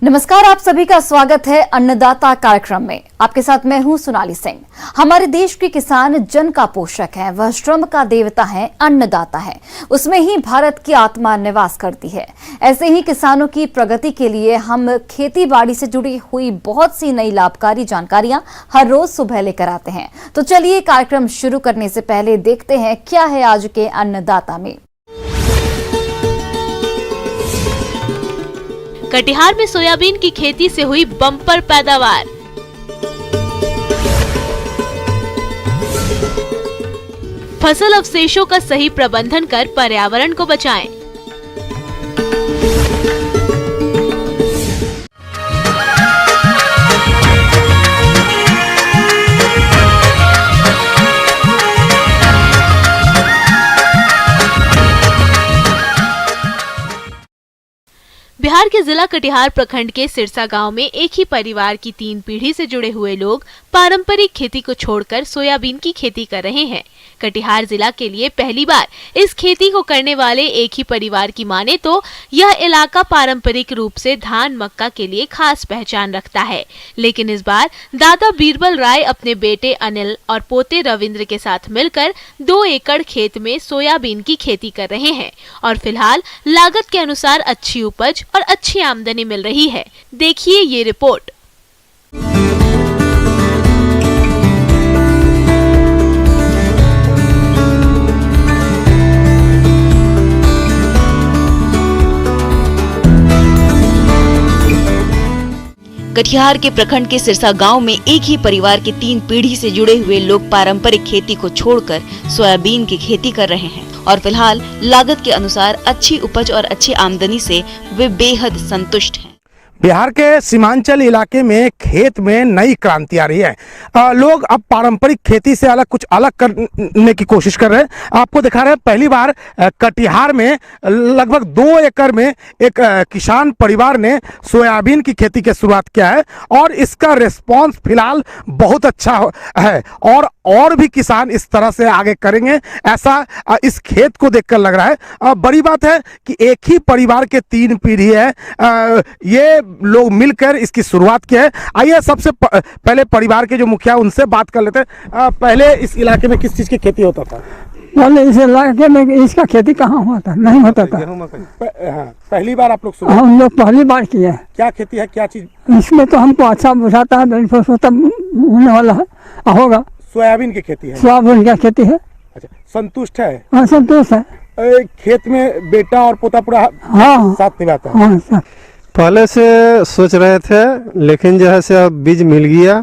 नमस्कार, आप सभी का स्वागत है अन्नदाता कार्यक्रम में। आपके साथ मैं हूं सोनाली सिंह। हमारे देश के किसान जन का पोषक है, वह श्रम का देवता है, अन्नदाता है। उसमें ही भारत की आत्मा निवास करती है। ऐसे ही किसानों की प्रगति के लिए हम खेती बाड़ी से जुड़ी हुई बहुत सी नई लाभकारी जानकारियां हर रोज सुबह लेकर आते हैं। तो चलिए कार्यक्रम शुरू करने से पहले देखते हैं क्या है आज के अन्नदाता में। कटिहार में सोयाबीन की खेती से हुई बम्पर पैदावार। फसल अवशेषों का सही प्रबंधन कर पर्यावरण को बचाएं। बिहार के जिला कटिहार प्रखंड के सिरसा गांव में एक ही परिवार की 3 पीढ़ी से जुड़े हुए लोग पारंपरिक खेती को छोड़कर सोयाबीन की खेती कर रहे हैं। कटिहार जिला के लिए पहली बार इस खेती को करने वाले एक ही परिवार की माने तो यह इलाका पारंपरिक रूप से धान मक्का के लिए खास पहचान रखता है, लेकिन इस बार दादा बीरबल राय अपने बेटे अनिल और पोते रविंद्र के साथ मिलकर 2 एकड़ खेत में सोयाबीन की खेती कर रहे हैं और फिलहाल लागत के अनुसार अच्छी उपज और अच्छी आमदनी मिल रही है। देखिए ये रिपोर्ट। कटिहार के प्रखंड के सिरसा गांव में एक ही परिवार के 3 पीढ़ी से जुड़े हुए लोग पारंपरिक खेती को छोड़कर सोयाबीन की खेती कर रहे हैं और फिलहाल लागत के अनुसार अच्छी उपज और अच्छी आमदनी से वे बेहद संतुष्ट हैं। बिहार के सीमांचल इलाके में खेत में नई क्रांति आ रही है। लोग अब पारंपरिक खेती से कुछ अलग करने की कोशिश कर रहे हैं। आपको दिखा रहे हैं, पहली बार कटिहार में लगभग 2 एकड़ में एक किसान परिवार ने सोयाबीन की खेती की शुरुआत किया है और इसका रिस्पांस फिलहाल बहुत अच्छा है और भी किसान इस तरह से आगे करेंगे, ऐसा इस खेत को देखकर लग रहा है। बड़ी बात है कि एक ही परिवार के 3 पीढ़ी है, ये लोग मिलकर इसकी शुरुआत की है। आइए सबसे पहले परिवार के जो मुखिया उनसे बात कर लेते हैं। पहले इस इलाके में किस चीज की खेती होता था? पहले इस इलाके में इसका खेती कहाँ होता नहीं होता था। पहली बार आप लोग हम लोग पहली बार किए हैं। क्या खेती है, क्या चीज? इसमें तो हमको अच्छा बुझाता है, होने वाला है, होगा। सोयाबीन की खेती है। सोयाबीन की खेती है। अच्छा, संतुष्ट है? हाँ, संतुष्ट है। खेत में बेटा और पोता पूरा साथ निभाता है? हाँ, पहले से सोच रहे थे, लेकिन जो है से अब बीज मिल गया,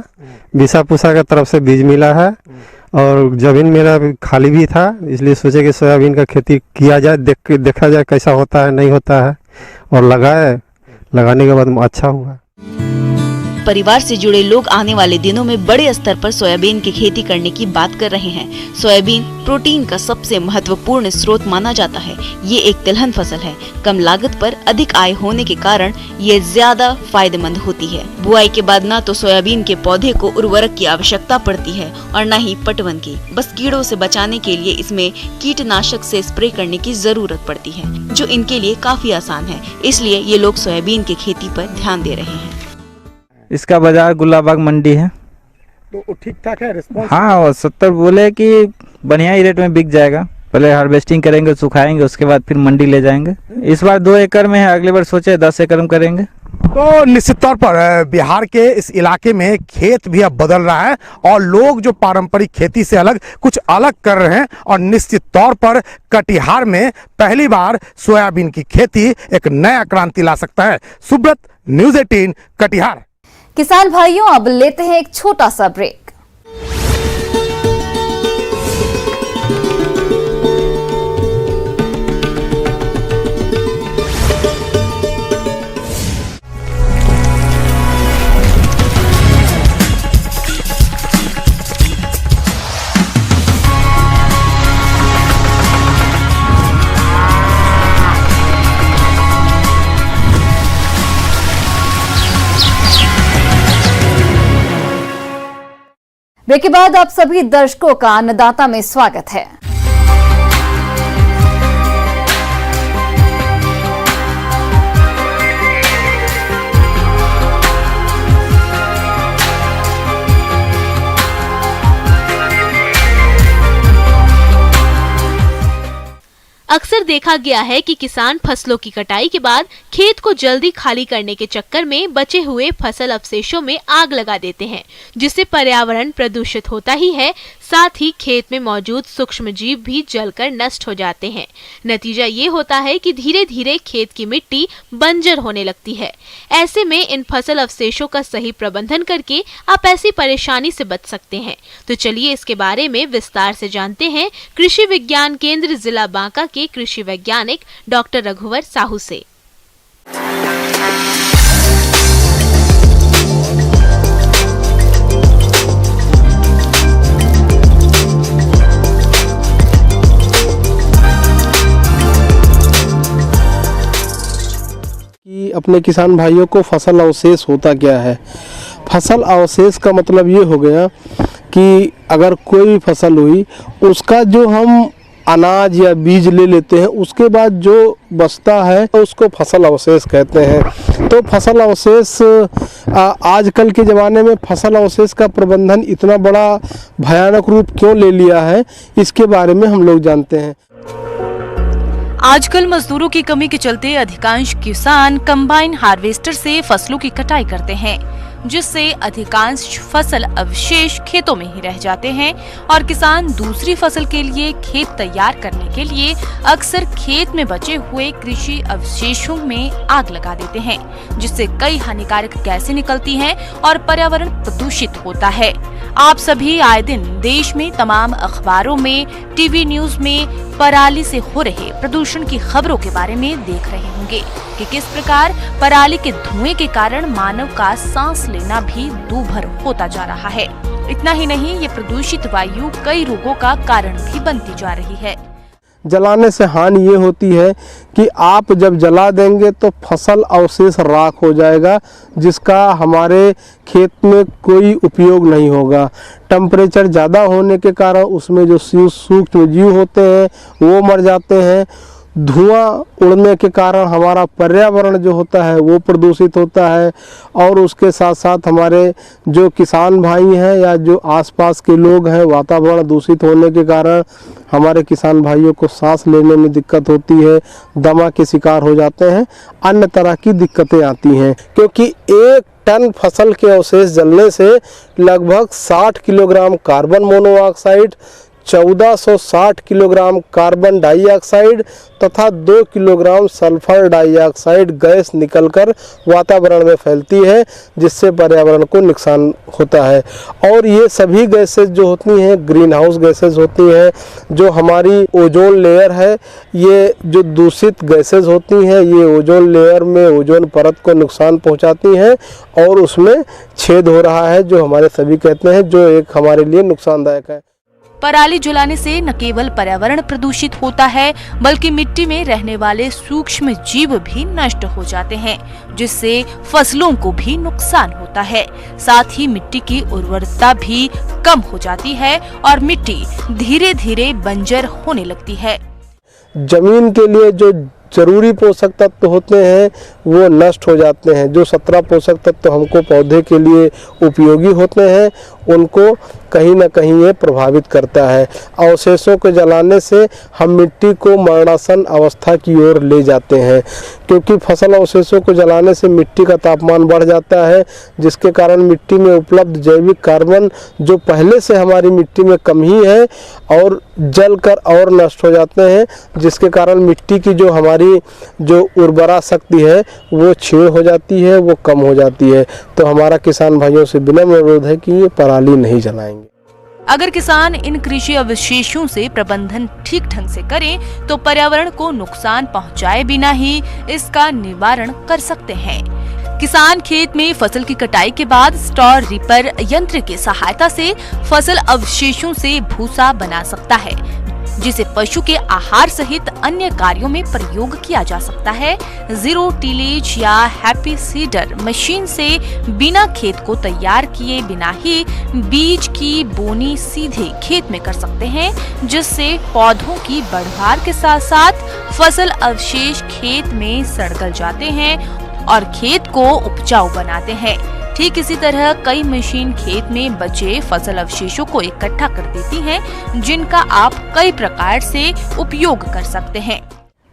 विसा पुसा का तरफ से बीज मिला है और जमीन मेरा खाली भी था, इसलिए सोचे कि सोयाबीन का खेती किया जाए, देखा जाए कैसा होता है नहीं होता है, और लगाने के बाद अच्छा हुआ। परिवार से जुड़े लोग आने वाले दिनों में बड़े स्तर पर सोयाबीन की खेती करने की बात कर रहे हैं। सोयाबीन प्रोटीन का सबसे महत्वपूर्ण स्रोत माना जाता है। ये एक तिलहन फसल है। कम लागत पर अधिक आय होने के कारण ये ज्यादा फायदेमंद होती है। बुआई के बाद न तो सोयाबीन के पौधे को उर्वरक की आवश्यकता पड़ती है और न ही पटवन की। बस कीड़ों से बचाने के लिए इसमें कीटनाशक से स्प्रे करने की जरूरत पड़ती है, जो इनके लिए काफी आसान है। इसलिए ये लोग सोयाबीन की खेती पर ध्यान दे रहे हैं। इसका बाजार गुलाबाग मंडी है, तो ठीक ठाक है रिस्पांस? हाँ, 70 बोले कि बढ़िया ही रेट में बिक जाएगा। पहले हार्वेस्टिंग करेंगे, सुखाएंगे, उसके बाद फिर मंडी ले जाएंगे। इस बार 2 एकड़ में है, अगली बार सोचे 10 एकड़ में करेंगे। तो निश्चित तौर पर बिहार के इस इलाके में खेत भी अब बदल रहा है और लोग जो पारंपरिक खेती से कुछ अलग कर रहे हैं और निश्चित तौर पर कटिहार में पहली बार सोयाबीन की खेती एक नया क्रांति ला सकता है। सुब्रत, न्यूज़ 18 कटिहार। किसान भाइयों, अब लेते हैं एक छोटा सा ब्रेक। ब्रेक के बाद आप सभी दर्शकों का अन्नदाता में स्वागत है। अक्सर देखा गया है कि किसान फसलों की कटाई के बाद खेत को जल्दी खाली करने के चक्कर में बचे हुए फसल अवशेषों में आग लगा देते हैं, जिससे पर्यावरण प्रदूषित होता ही है, साथ ही खेत में मौजूद सूक्ष्म जीव भी जलकर नष्ट हो जाते हैं। नतीजा ये होता है कि धीरे धीरे खेत की मिट्टी बंजर होने लगती है। ऐसे में इन फसल अवशेषों का सही प्रबंधन करके आप ऐसी परेशानी से बच सकते हैं। तो चलिए इसके बारे में विस्तार से जानते हैं कृषि विज्ञान केंद्र जिला बांका के कृषि वैज्ञानिक डॉक्टर रघुवर साहू से। कि अपने किसान भाइयों को फसल अवशेष होता क्या है। फसल अवशेष का मतलब ये हो गया कि अगर कोई भी फसल हुई, उसका जो हम अनाज या बीज ले लेते हैं, उसके बाद जो बचता है तो उसको फसल अवशेष कहते हैं। तो फसल अवशेष आजकल के ज़माने में फसल अवशेष का प्रबंधन इतना बड़ा भयानक रूप क्यों ले लिया है, इसके बारे में हम लोग जानते हैं। आजकल मजदूरों की कमी के चलते अधिकांश किसान कंबाइन हार्वेस्टर से फसलों की कटाई करते हैं, जिससे अधिकांश फसल अवशेष खेतों में ही रह जाते हैं और किसान दूसरी फसल के लिए खेत तैयार करने के लिए अक्सर खेत में बचे हुए कृषि अवशेषों में आग लगा देते हैं, जिससे कई हानिकारक गैसें निकलती हैं और पर्यावरण प्रदूषित होता है। आप सभी आए दिन देश में तमाम अखबारों में, टीवी न्यूज में पराली से हो रहे प्रदूषण की खबरों के बारे में देख रहे होंगे कि किस प्रकार पराली के धुएं के कारण मानव का सांस लेना भी दूभर होता जा रहा है। इतना ही नहीं, ये प्रदूषित वायु कई रोगों का कारण भी बनती जा रही है। जलाने से हानि ये होती है कि आप जब जला देंगे तो फसल अवशेष राख हो जाएगा, जिसका हमारे खेत में कोई उपयोग नहीं होगा। टेम्परेचर ज़्यादा होने के कारण उसमें जो सूक्ष्म जीव होते हैं वो मर जाते हैं। धुआं उड़ने के कारण हमारा पर्यावरण जो होता है वो प्रदूषित होता है, और उसके साथ साथ हमारे जो किसान भाई हैं या जो आसपास के लोग हैं, वातावरण दूषित होने के कारण हमारे किसान भाइयों को सांस लेने में दिक्कत होती है, दमा के शिकार हो जाते हैं, अन्य तरह की दिक्कतें आती हैं। क्योंकि 1 टन फसल के अवशेष जलने से लगभग 60 kilogram carbon monoxide, 1460 kilogram carbon dioxide तथा 2 किलोग्राम सल्फर डाइऑक्साइड गैस निकलकर वातावरण में फैलती है, जिससे पर्यावरण को नुकसान होता है। और ये सभी गैसेस जो होती हैं ग्रीन हाउस गैसेस होती हैं, जो हमारी ओजोन लेयर है, ये जो दूषित गैसेस होती हैं ये ओजोन लेयर में ओजोन परत को नुकसान पहुंचाती हैं और उसमें छेद हो रहा है, जो हमारे सभी कहते हैं, जो एक हमारे लिए नुकसानदायक है। पराली जलाने से न केवल पर्यावरण प्रदूषित होता है, बल्कि मिट्टी में रहने वाले सूक्ष्म जीव भी नष्ट हो जाते हैं, जिससे फसलों को भी नुकसान होता है। साथ ही मिट्टी की उर्वरता भी कम हो जाती है और मिट्टी धीरे धीरे बंजर होने लगती है। जमीन के लिए जो जरूरी पोषक तत्व होते हैं वो नष्ट हो जाते हैं। जो 17 पोषक तत्व हमको पौधे के लिए उपयोगी होते हैं, उनको कहीं ना कहीं ये प्रभावित करता है। अवशेषों को जलाने से हम मिट्टी को मरणासन अवस्था की ओर ले जाते हैं, क्योंकि फसल अवशेषों को जलाने से मिट्टी का तापमान बढ़ जाता है, जिसके कारण मिट्टी में उपलब्ध जैविक कार्बन जो पहले से हमारी मिट्टी में कम ही है और जलकर और नष्ट हो जाते हैं, जिसके कारण मिट्टी की जो हमारी जो उर्वरा शक्ति है वो क्षीण हो जाती है, वो कम हो जाती है। तो हमारा किसान भाइयों से विनम्र अनुरोध है कि ये पराली नहीं जलाएंगे। अगर किसान इन कृषि अवशेषों से प्रबंधन ठीक ढंग से करें तो पर्यावरण को नुकसान पहुंचाए बिना ही इसका निवारण कर सकते हैं। किसान खेत में फसल की कटाई के बाद स्टॉर रीपर यंत्र की सहायता से फसल अवशेषों से भूसा बना सकता है, जिसे पशु के आहार सहित अन्य कार्यों में प्रयोग किया जा सकता है। जीरो टिलेज या हैप्पी सीडर मशीन से बिना खेत को तैयार किए बिना ही बीज की बोनी सीधे खेत में कर सकते हैं, जिससे पौधों की बढ़वार के साथ साथ फसल अवशेष खेत में सड़गल जाते हैं और खेत को उपजाऊ बनाते हैं। ठीक इसी तरह कई मशीन खेत में बचे फसल अवशेषों को इकट्ठा कर देती हैं, जिनका आप कई प्रकार से उपयोग कर सकते हैं।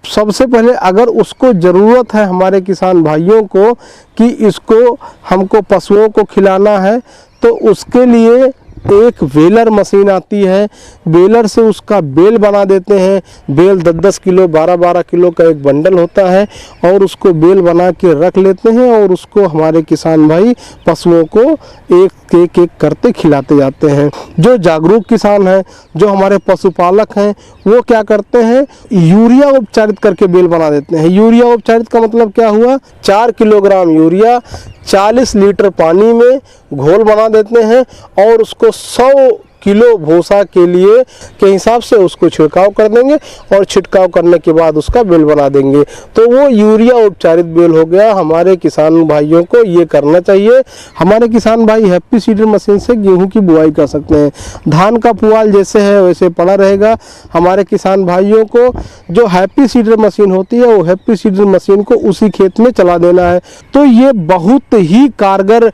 सबसे पहले अगर उसको ज़रूरत है हमारे किसान भाइयों को कि इसको हमको पशुओं को खिलाना है, तो उसके लिए एक बेलर मशीन आती है। बेलर से उसका बेल बना देते हैं। बेल 10-10 किलो 12-12 किलो का एक बंडल होता है और उसको बेल बना के रख लेते हैं और उसको हमारे किसान भाई पशुओं को एक एक करते खिलाते जाते हैं। जो जागरूक किसान हैं, जो हमारे पशुपालक हैं, वो क्या करते हैं, यूरिया उपचारित करके बेल बना देते हैं। यूरिया उपचारित का मतलब क्या हुआ, 4 किलोग्राम यूरिया 40 लीटर पानी में घोल बना देते हैं और उसको 100 किलो भूसा के लिए के हिसाब से उसको छिड़काव कर देंगे और छिड़काव करने के बाद उसका बेल बना देंगे। तो वो यूरिया उपचारित बेल हो गया। हमारे किसान भाइयों को ये करना चाहिए। हमारे किसान भाई हैप्पी सीडर मशीन से गेहूं की बुआई कर सकते हैं। धान का पुआल जैसे है वैसे पड़ा रहेगा। हमारे किसान भाइयों को जो हैप्पी सीडर मशीन होती है, वो हैप्पी सीडर मशीन को उसी खेत में चला देना है। तो ये बहुत ही कारगर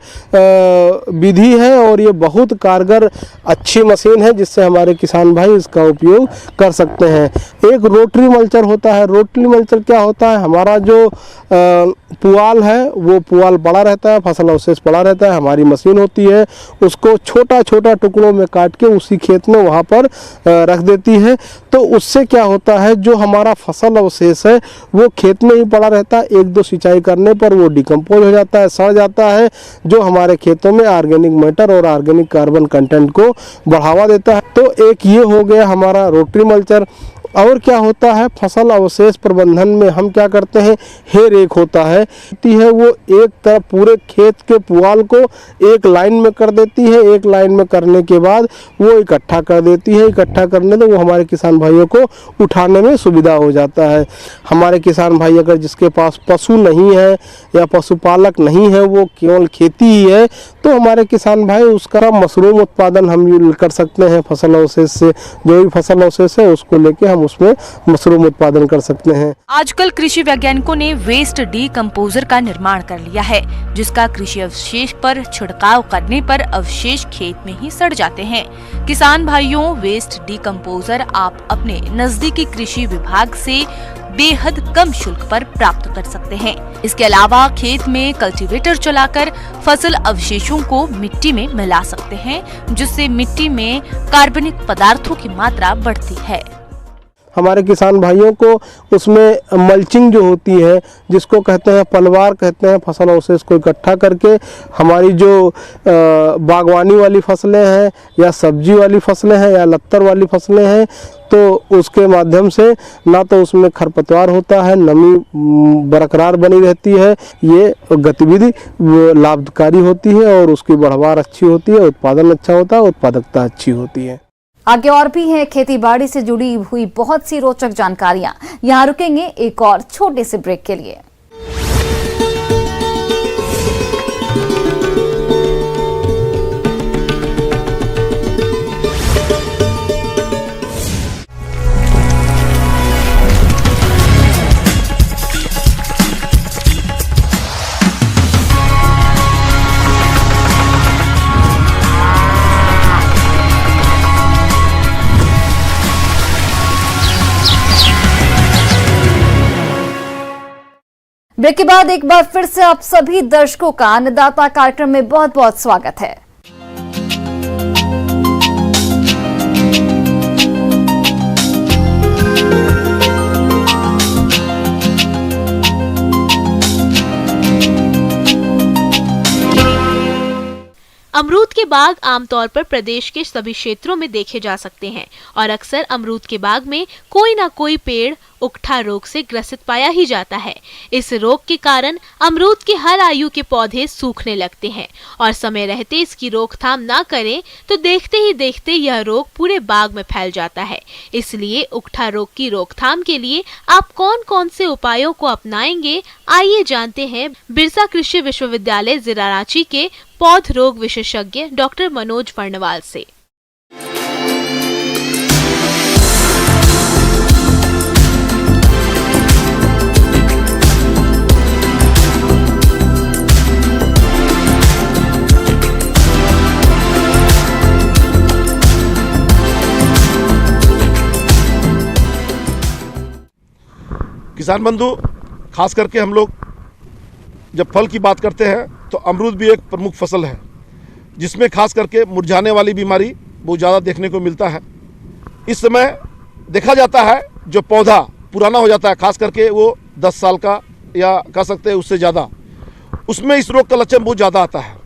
विधि है और ये बहुत कारगर अच्छी मशीन है जिससे हमारे किसान भाई इसका उपयोग कर सकते हैं। एक रोटरी मल्चर होता है। रोटरी मल्चर क्या होता है, हमारा जो पुआल है वो पुआल बड़ा रहता है, फसल अवशेष बड़ा रहता है। हमारी मशीन होती है, उसको छोटा छोटा टुकड़ों में काट के उसी खेत में वहाँ पर रख देती है। तो उससे क्या होता है, जो हमारा फसल अवशेष है वो खेत में ही पड़ा रहता है। 1-2 सिंचाई करने पर वो डिकम्पोज हो जाता है, सड़ जाता है, जो हमारे खेतों में ऑर्गेनिक मैटर और ऑर्गेनिक कार्बन कंटेंट को बढ़ावा देता है। तो एक ये हो गया हमारा रोटरी मल्चर। और क्या होता है, फसल अवशेष प्रबंधन में हम क्या करते हैं, हे रेक होता है वो एक तरफ पूरे खेत के पुआल को एक लाइन में कर देती है। एक लाइन में करने के बाद वो इकट्ठा कर देती है। इकट्ठा करने से वो हमारे किसान भाइयों को उठाने में सुविधा हो जाता है। हमारे किसान भाई अगर जिसके पास पशु नहीं है या पशुपालक नहीं है, वो केवल खेती ही है, तो हमारे किसान भाई उसका मशरूम उत्पादन हम कर सकते हैं। फसल अवशेष से जो भी फसल अवशेष है उसको लेके हम उसमें मशरूम उत्पादन कर सकते हैं। आजकल कृषि वैज्ञानिकों ने वेस्ट डीकम्पोजर का निर्माण कर लिया है, जिसका कृषि अवशेष पर छिड़काव करने पर अवशेष खेत में ही सड़ जाते हैं। किसान भाइयों, वेस्ट डीकम्पोजर आप अपने नजदीकी कृषि विभाग से बेहद कम शुल्क पर प्राप्त कर सकते हैं। इसके अलावा खेत में कल्टीवेटर चलाकर फसल अवशेषों को मिट्टी में मिला सकते हैं, जिससे मिट्टी में कार्बनिक पदार्थों की मात्रा बढ़ती है। हमारे किसान भाइयों को उसमें मल्चिंग जो होती है, जिसको कहते हैं पलवार कहते हैं, फसल अवशेष को इकट्ठा करके हमारी जो बागवानी वाली फसलें हैं या सब्जी वाली फसलें हैं या लत्तर वाली फसलें हैं, तो उसके माध्यम से ना तो उसमें खरपतवार होता है, नमी बरकरार बनी रहती है। ये गतिविधि लाभकारी होती है और उसकी बढ़वार अच्छी होती है, उत्पादन अच्छा होता है, उत्पादकता अच्छी होती है। आगे और भी है खेती बाड़ी से जुड़ी हुई बहुत सी रोचक जानकारियां। यहाँ रुकेंगे एक और छोटे से ब्रेक के लिए। ब्रेक के बाद एक बार फिर से आप सभी दर्शकों का अन्नदाता कार्यक्रम में बहुत बहुत स्वागत है। अमरूद के बाग आमतौर पर प्रदेश के सभी क्षेत्रों में देखे जा सकते हैं और अक्सर अमरूद के बाग में कोई ना कोई पेड़ उकठा रोग से ग्रसित पाया ही जाता है। इस रोग के कारण अमरूद के हर आयु के पौधे सूखने लगते हैं और समय रहते इसकी रोकथाम ना करें तो देखते ही देखते यह रोग पूरे बाग में फैल जाता है। इसलिए उकठा रोग की रोकथाम के लिए आप कौन कौन से उपायों को अपनाएंगे, आइए जानते हैं बिरसा कृषि विश्वविद्यालय जिला रांची के पौध रोग विशेषज्ञ डॉक्टर मनोज वर्णवाल से। किसान बंधु, खास करके हम लोग जब फल की बात करते हैं तो अमरूद भी एक प्रमुख फसल है, जिसमें खास करके मुरझाने वाली बीमारी बहुत ज़्यादा देखने को मिलता है। इस समय देखा जाता है जो पौधा पुराना हो जाता है, खास करके वो 10 साल का या कह सकते हैं उससे ज़्यादा, उसमें इस रोग का लक्षण बहुत ज़्यादा आता है।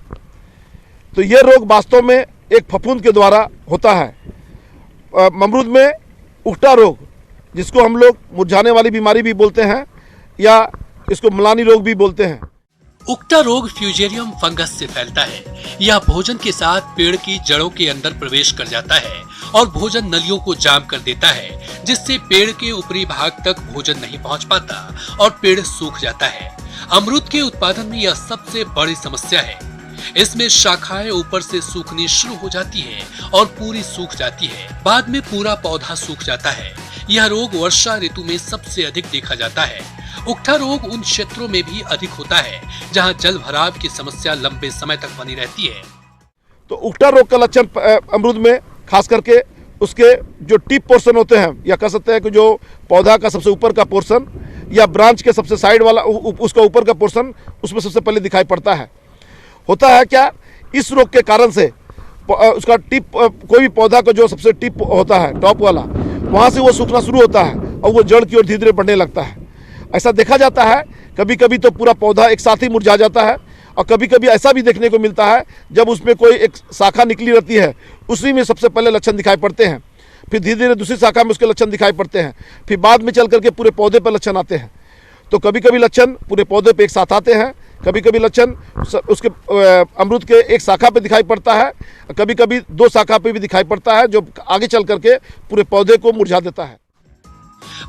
तो ये रोग वास्तव में एक फफूंद के द्वारा होता है। अमरूद में उकटा रोग, जिसको हम लोग मुरझाने वाली बीमारी भी बोलते हैं या इसको मलानी रोग भी बोलते हैं। उकटा रोग फ्यूजेरियम फंगस से फैलता है। यह भोजन के साथ पेड़ की जड़ों के अंदर प्रवेश कर जाता है और भोजन नलियों को जाम कर देता है, जिससे पेड़ के ऊपरी भाग तक भोजन नहीं पहुंच पाता और पेड़ सूख जाता है। अमरूद के उत्पादन में यह सबसे बड़ी समस्या है। इसमें शाखाएं ऊपर से सूखनी शुरू हो जाती है और पूरी सूख जाती है, बाद में पूरा पौधा सूख जाता है। यह रोग वर्षा ऋतु में सबसे अधिक देखा जाता है। उकठा रोग उन क्षेत्रों में भी अधिक होता है जहां जल भराव की समस्या लंबे समय तक बनी रहती है। तो उकठा रोग का लक्षण अमरूद में खास करके उसके जो टिप पोर्शन होते हैं या कह सकते हैं कि जो पौधा का सबसे ऊपर का पोर्शन या ब्रांच के सबसे साइड वाला उसका ऊपर का पोर्शन, उसमें सबसे पहले दिखाई पड़ता है। होता है क्या, इस रोग के कारण से उसका टिप, कोई भी पौधा का जो सबसे टिप होता है टॉप वाला, वहाँ से वो सूखना शुरू होता है और वो जड़ की ओर धीरे धीरे बढ़ने लगता है। ऐसा देखा जाता है। कभी कभी तो पूरा पौधा एक साथ ही मुरझा जाता है और कभी कभी ऐसा भी देखने को मिलता है जब उसमें कोई एक शाखा निकली रहती है, उसी में सबसे पहले लक्षण दिखाई पड़ते हैं, फिर धीरे धीरे दूसरी शाखा में उसके लक्षण दिखाई पड़ते हैं, फिर बाद में चल करके पूरे पौधे पर लक्षण आते हैं। तो कभी कभी लक्षण पूरे पौधे पे एक साथ आते हैं, कभी कभी लक्षण उसके अमरूद के एक शाखा पे दिखाई पड़ता है, कभी कभी 2 शाखा पे भी दिखाई पड़ता है, जो आगे चल करके पूरे पौधे को मुरझा देता है।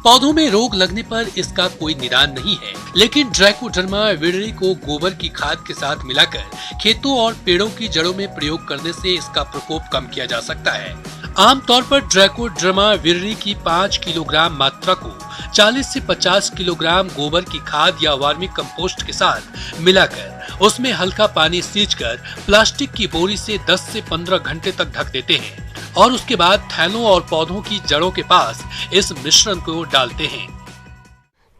पौधों में रोग लगने पर इसका कोई निदान नहीं है, लेकिन ट्राइकोडर्मा विरिडी को गोबर की खाद के साथ मिलाकर खेतों और पेड़ों की जड़ों में प्रयोग करने से इसका प्रकोप कम किया जा सकता है। आमतौर पर ट्राइकोडर्मा विरिडी की 5 किलोग्राम मात्रा को 40 से 50 किलोग्राम गोबर की खाद या वर्मी कंपोस्ट के साथ मिलाकर उसमें हल्का पानी सींचकर प्लास्टिक की बोरी से 10 से 15 घंटे तक ढक देते हैं और उसके बाद थैलों और पौधों की जड़ों के पास इस मिश्रण को डालते हैं।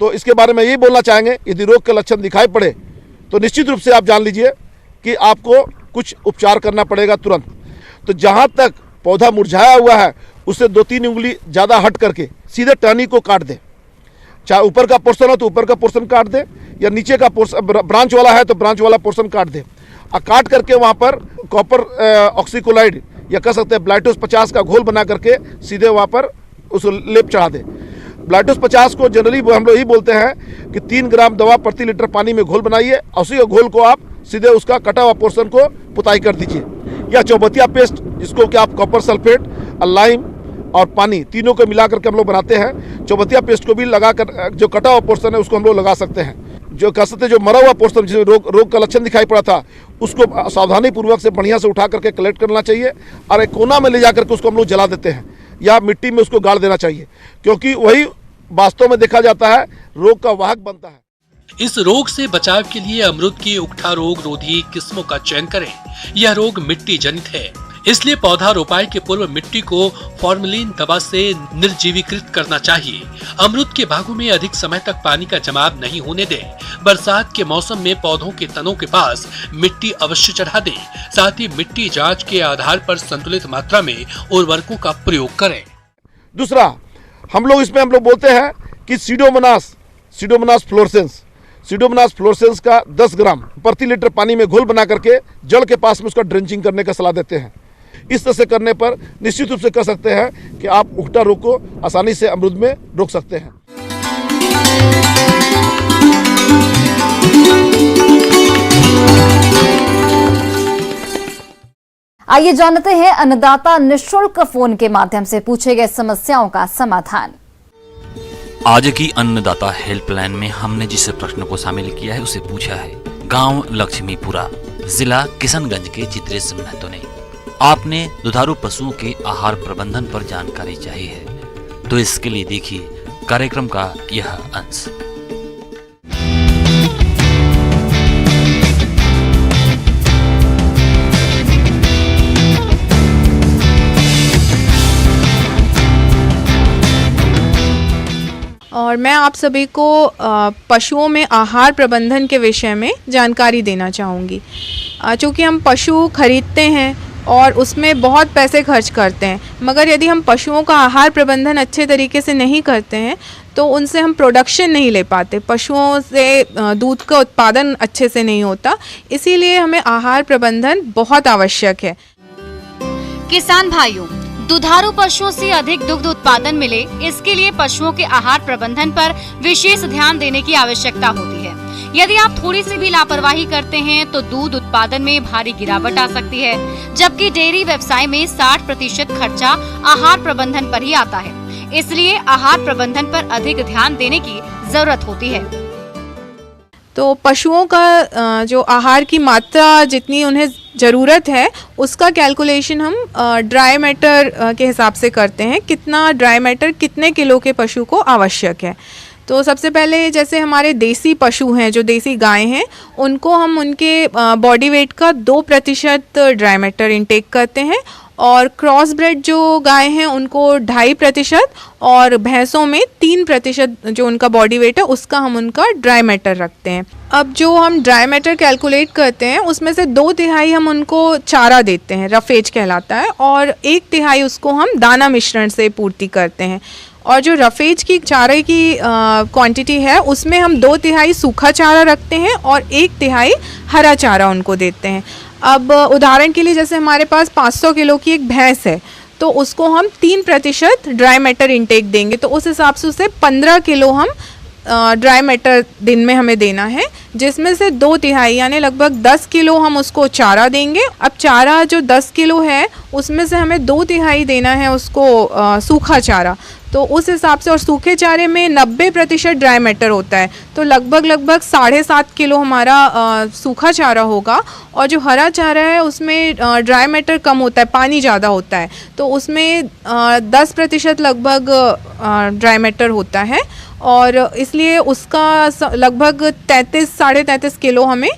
तो इसके बारे में यही बोलना चाहेंगे, यदि रोग के लक्षण दिखाई पड़े तो निश्चित रूप से आप जान लीजिए कि आपको कुछ उपचार करना पड़ेगा तुरंत। तो जहाँ तक पौधा मुरझाया हुआ है उससे 2-3 उंगली ज़्यादा हट करके सीधे टहनी को काट दे। चाहे ऊपर का पोर्शन हो तो ऊपर का पोर्शन काट दे, या नीचे का पोर्शन ब्रांच वाला है तो ब्रांच वाला पोर्शन काट दे, और काट करके वहाँ पर कॉपर ऑक्सीक्लोराइड या कह सकते हैं ब्लाइटोस 50 का घोल बना करके सीधे वहाँ पर उसको लेप चढ़ा दे। ब्लाइटोस 50 को जनरली हम लोग यही बोलते हैं कि 3 ग्राम दवा प्रति लीटर पानी में घोल बनाइए, उसी घोल को आप सीधे उसका कटा हुआ पोर्शन को पुताई कर दीजिए। या चौबतिया पेस्ट, जिसको कि आप कॉपर सल्फेट और लाइम और पानी तीनों को मिला करके हम लोग बनाते हैं, चौबतिया पेस्ट को भी लगा कर जो कटा हुआ पोर्शन है उसको हम लोग लगा सकते हैं। जो कह सकते हैं जो मरा हुआ पोर्शन जिसमें रोग का लक्षण दिखाई पड़ा था, उसको सावधानी पूर्वक से बढ़िया से उठा करके कलेक्ट करना चाहिए और एक कोना में ले जा करके उसको हम लोग जला देते हैं या मिट्टी में उसको गाड़ देना चाहिए, क्योंकि वही वास्तव में देखा जाता है रोग का वाहक बनता है। इस रोग से बचाव के लिए अमरूद की उकठा रोग रोधी किस्मों का चयन करें। यह रोग मिट्टी जनित है, इसलिए पौधा रोपाई के पूर्व मिट्टी को फॉर्मेलिन दवा से निर्जीवीकृत करना चाहिए। अमरूद के बागों में अधिक समय तक पानी का जमाव नहीं होने दें। बरसात के मौसम में पौधों के तनों के पास मिट्टी अवश्य चढ़ा दें। साथ ही मिट्टी जांच के आधार पर संतुलित मात्रा में उर्वरकों का प्रयोग करें। दूसरा, हम लोग बोलते हैं कि सीडोमोनास फ्लोरेसेंस का 10 ग्राम प्रति लीटर पानी में घोल बना करके जड़ के पास में उसका ड्रेंचिंग करने का सलाह देते हैं। इस तरह से करने पर निश्चित रूप से कह सकते हैं कि आप उकठा रोग को आसानी से अमरूद में रोक सकते हैं। आइए जानते हैं अन्नदाता निःशुल्क फोन के माध्यम से पूछे गए समस्याओं का समाधान। आज की अन्नदाता हेल्पलाइन में हमने जिस प्रश्न को शामिल किया है उसे पूछा है गांव लक्ष्मीपुरा, जिला किशनगंज के चित्रेश महतो ने। आपने दुधारू पशुओं के आहार प्रबंधन पर जानकारी चाहिए है, तो इसके लिए देखिए कार्यक्रम का यह अंश। और मैं आप सभी को पशुओं में आहार प्रबंधन के विषय में जानकारी देना चाहूँगी। चूँकि हम पशु खरीदते हैं और उसमें बहुत पैसे खर्च करते हैं, मगर यदि हम पशुओं का आहार प्रबंधन अच्छे तरीके से नहीं करते हैं तो उनसे हम प्रोडक्शन नहीं ले पाते, पशुओं से दूध का उत्पादन अच्छे से नहीं होता। इसीलिए हमें आहार प्रबंधन बहुत आवश्यक है। किसान भाइयों, दुधारू पशुओं से अधिक दुग्ध उत्पादन मिले, इसके लिए पशुओं के आहार प्रबंधन पर विशेष ध्यान देने की आवश्यकता होती है। यदि आप थोड़ी सी भी लापरवाही करते हैं तो दूध उत्पादन में भारी गिरावट आ सकती है, जबकि डेयरी व्यवसाय में 60% खर्चा आहार प्रबंधन पर ही आता है। इसलिए आहार प्रबंधन पर अधिक ध्यान देने की जरूरत होती है। तो पशुओं का जो आहार की मात्रा जितनी उन्हें ज़रूरत है उसका कैलकुलेशन हम ड्राई मैटर के हिसाब से करते हैं। कितना ड्राई मैटर कितने किलो के पशु को आवश्यक है। तो सबसे पहले जैसे हमारे देसी पशु हैं, जो देसी गाय हैं, उनको हम उनके बॉडी वेट का 2% ड्राई मैटर इंटेक करते हैं, और क्रॉस ब्रेड जो गाय हैं उनको 2.5% और भैंसों में 3% जो उनका बॉडी वेट है उसका हम उनका ड्राई मैटर रखते हैं। अब जो हम ड्राई मैटर कैलकुलेट करते हैं उसमें से 2/3 हम उनको चारा देते हैं, रफेज कहलाता है, और 1/3 उसको हम दाना मिश्रण से पूर्ति करते हैं। और जो रफेज की चारे की क्वांटिटी है उसमें हम 2/3 सूखा चारा रखते हैं और 1/3 हरा चारा उनको देते हैं। अब उदाहरण के लिए जैसे हमारे पास 500 किलो की एक भैंस है तो उसको हम 3% ड्राई मैटर इंटेक देंगे, तो उस हिसाब से उसे 15 किलो हम ड्राई मैटर दिन में हमें देना है, जिसमें से 2/3 यानी लगभग 10 किलो हम उसको चारा देंगे। अब चारा जो 10 किलो है उसमें से हमें 2/3 देना है उसको सूखा चारा, तो उस हिसाब से, और सूखे चारे में 90% ड्राई मैटर होता है, तो लगभग 7.5 किलो हमारा सूखा चारा होगा। और जो हरा चारा है उसमें ड्राई मैटर कम होता है, पानी ज़्यादा होता है, तो उसमें 10% लगभग ड्राई मैटर होता है, और इसलिए उसका लगभग 33-33.5 किलो हमें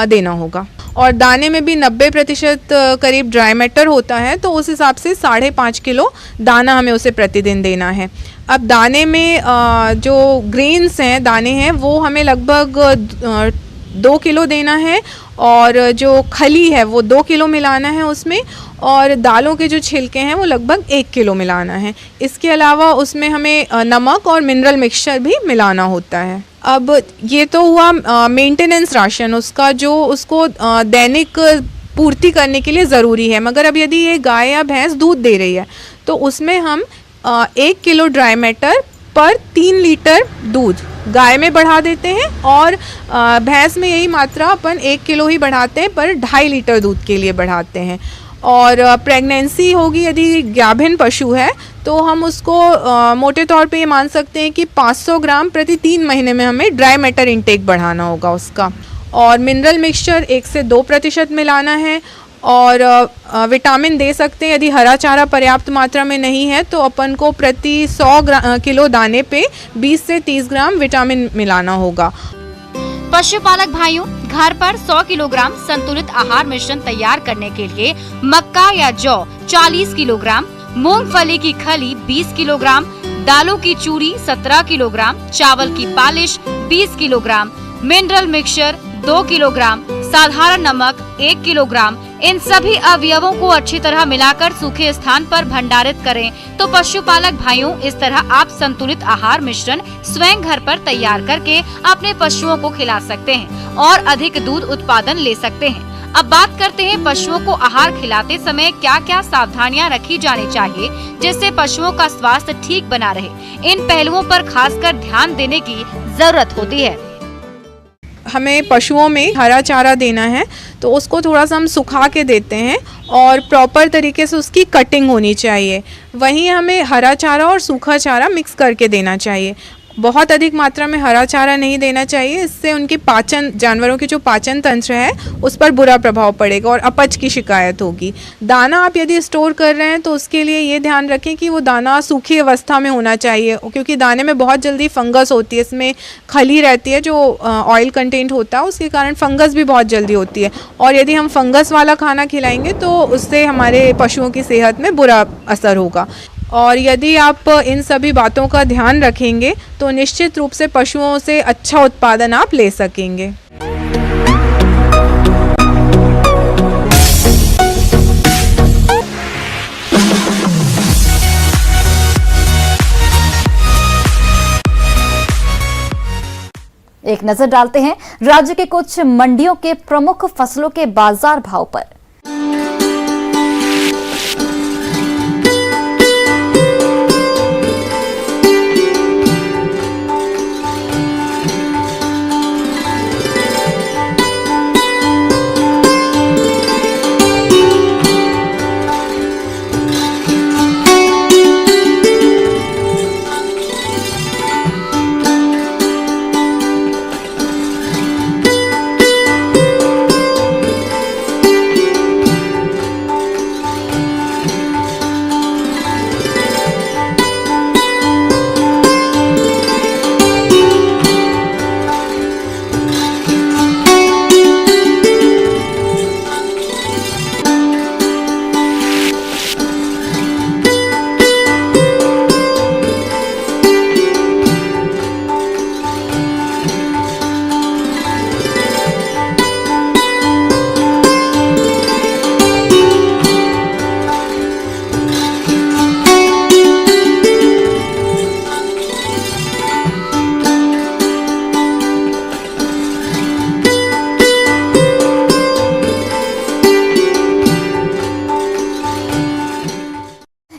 देना होगा। और दाने में भी 90% करीब ड्राई मैटर होता है, तो उस हिसाब से 5.5 किलो दाना हमें उसे प्रतिदिन देना है। अब दाने में जो ग्रेन्स हैं, दाने हैं, वो हमें लगभग 2 किलो देना है, और जो खली है वो 2 किलो मिलाना है उसमें, और दालों के जो छिलके हैं वो लगभग 1 किलो मिलाना है। इसके अलावा उसमें हमें नमक और मिनरल मिक्सचर भी मिलाना होता है। अब ये तो हुआ मेंटेनेंस राशन, उसका जो उसको दैनिक पूर्ति करने के लिए ज़रूरी है। मगर अब यदि ये गाय या भैंस दूध दे रही है तो उसमें हम 1 किलो ड्राई मैटर पर 3 लीटर दूध गाय में बढ़ा देते हैं, और भैंस में यही मात्रा अपन 1 किलो ही बढ़ाते हैं पर 2.5 लीटर दूध के लिए बढ़ाते हैं। और प्रेगनेंसी होगी यदि गाभिन पशु है तो हम उसको मोटे तौर पे ये मान सकते हैं कि 500 ग्राम प्रति 3 महीने में हमें ड्राई मैटर इंटेक बढ़ाना होगा उसका। और मिनरल मिक्सचर 1 से 2% मिलाना है, और विटामिन दे सकते हैं। यदि हरा चारा पर्याप्त मात्रा में नहीं है तो अपन को प्रति 100 किलो दाने पे 20 से 30 ग्राम विटामिन मिलाना होगा। पशुपालक भाइयों, घर पर 100 किलोग्राम संतुलित आहार मिश्रण तैयार करने के लिए मक्का या जौ 40 किलोग्राम, मूंगफली की खली 20 किलोग्राम, दालों की चूरी 17 किलोग्राम, चावल की polish 20 kilogram, mineral mixture 2 kilogram, साधारण नमक 1 किलोग्राम, इन सभी अवयवों को अच्छी तरह मिलाकर सूखे स्थान पर भंडारित करें तो पशुपालक भाइयों, इस तरह आप संतुलित आहार मिश्रण स्वयं घर पर तैयार करके अपने पशुओं को खिला सकते हैं और अधिक दूध उत्पादन ले सकते हैं। अब बात करते हैं पशुओं को आहार खिलाते समय क्या क्या सावधानियां रखी जानी चाहिए जिससे पशुओं का स्वास्थ्य ठीक बना रहे। इन पहलुओं पर खासकर ध्यान देने की जरूरत होती है। हमें पशुओं में हरा चारा देना है तो उसको थोड़ा सा हम सुखा के देते हैं और प्रॉपर तरीके से उसकी कटिंग होनी चाहिए। वहीं हमें हरा चारा और सूखा चारा मिक्स करके देना चाहिए। बहुत अधिक मात्रा में हरा चारा नहीं देना चाहिए, इससे उनकी पाचन, जानवरों की जो पाचन तंत्र है उस पर बुरा प्रभाव पड़ेगा और अपच की शिकायत होगी। दाना आप यदि स्टोर कर रहे हैं तो उसके लिए ये ध्यान रखें कि वो दाना सूखी अवस्था में होना चाहिए, क्योंकि दाने में बहुत जल्दी फंगस होती है, इसमें खली रहती है जो ऑयल कंटेंट होता है, उसके कारण फंगस भी बहुत जल्दी होती है। और यदि हम फंगस वाला खाना खिलाएंगे तो उससे हमारे पशुओं की सेहत में बुरा असर होगा। और यदि आप इन सभी बातों का ध्यान रखेंगे तो निश्चित रूप से पशुओं से अच्छा उत्पादन आप ले सकेंगे। एक नजर डालते हैं राज्य के कुछ मंडियों के प्रमुख फसलों के बाजार भाव पर।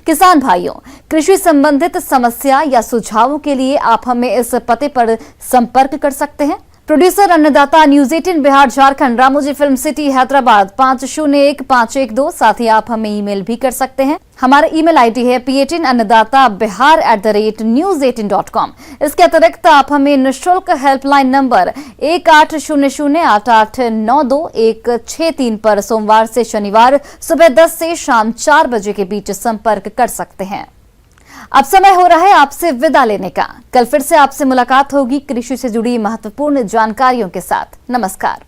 किसान भाइयों, कृषि संबंधित समस्या या सुझावों के लिए आप हमें इस पते पर संपर्क कर सकते हैं। प्रोड्यूसर अन्नदाता news 18 Bihar Jharkhand, Ramoji film city Hyderabad 501512। साथ ही आप हमें ईमेल भी कर सकते हैं। हमारा ईमेल आईडी है p18annadatabihar@news18.com। इसके अतिरिक्त आप हमें निःशुल्क हेल्पलाइन नंबर 18008892 पर सोमवार से शनिवार सुबह 10 से शाम 4 बजे के बीच संपर्क कर सकते हैं। अब समय हो रहा है आपसे विदा लेने का। कल फिर से आपसे मुलाकात होगी कृषि से जुड़ी महत्वपूर्ण जानकारियों के साथ। नमस्कार।